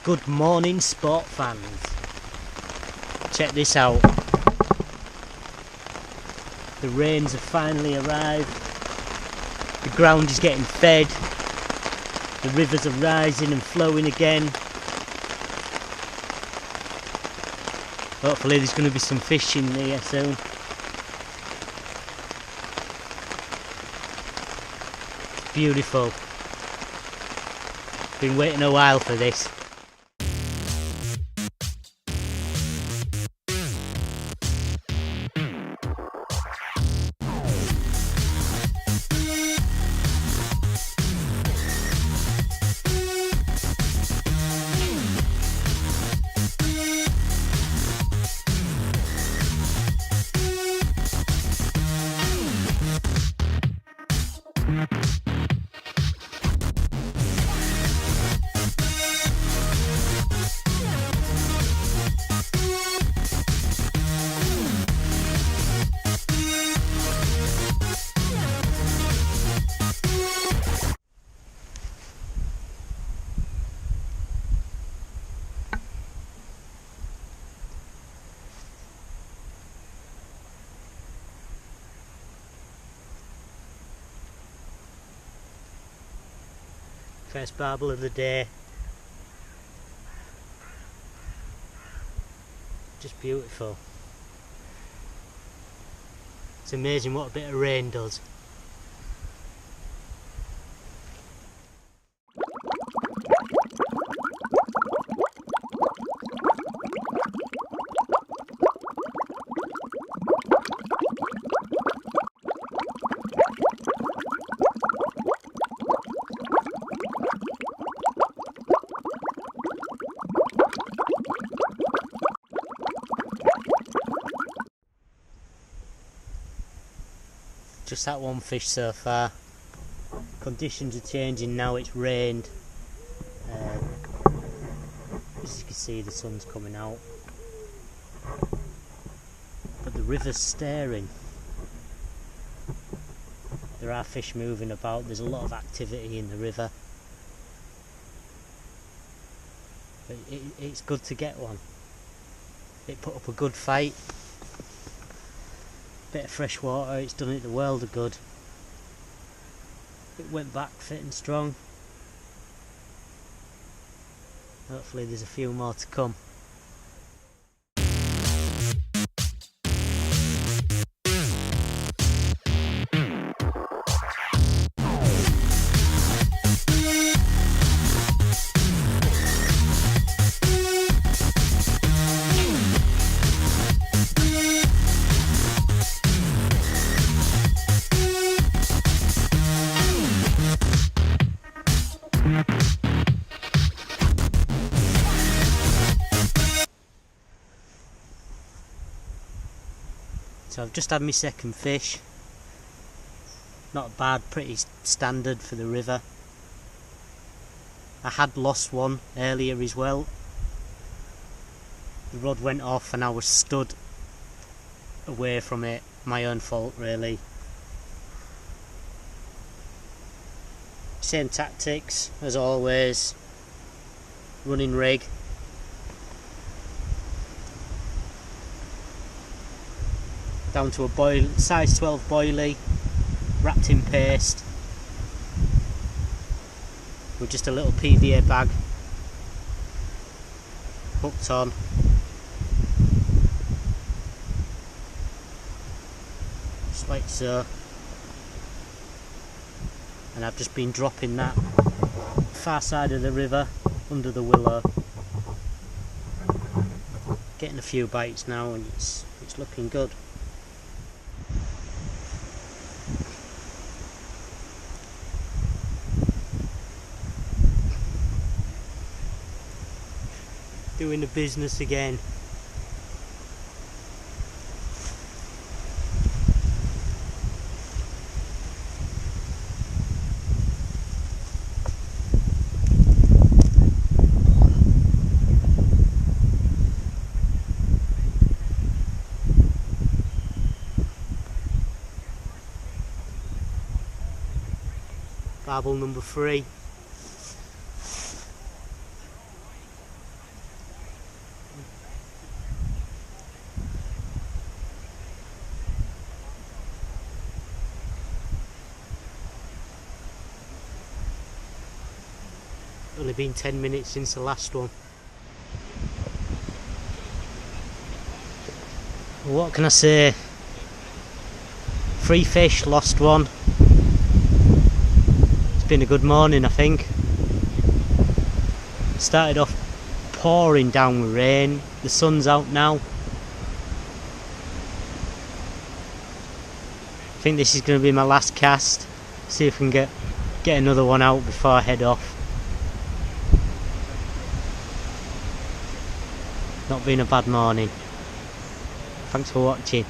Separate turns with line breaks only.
Good morning, sport fans. Check this out. The rains have finally arrived. The ground is getting fed. The rivers are rising and flowing again. Hopefully there's going to be some fish in there soon. It's beautiful. Been waiting a while for this. First barbel of the day. Just beautiful. It's amazing what a bit of rain does. Just that one fish so far. Conditions are changing now, it's rained. As you can see, the sun's coming out. But the river's stirring. There are fish moving about, there's a lot of activity in the river. But it's good to get one. It put up a good fight. Bit of fresh water, it's done it the world of good. It went back fit and strong. Hopefully there's a few more to come. So I've just had my second fish. Not bad, pretty standard for the river. I had lost one earlier as well. The rod went off and I was stood away from it. My own fault really. Same tactics as always. Running rig. Down to a size 12 boilie, wrapped in paste, with just a little PVA bag hooked on. Just like so. And I've just been dropping that far side of the river under the willow. Getting a few bites now and it's looking good. Doing the business again. Barbel number 3. Only been 10 minutes since the last one. What can I say? 3 fish, lost 1. It's been a good morning, I think. Started off pouring down with rain. The sun's out now. I think this is going to be my last cast. See if we can get another one out before I head off. Not been a bad morning. Thanks for watching.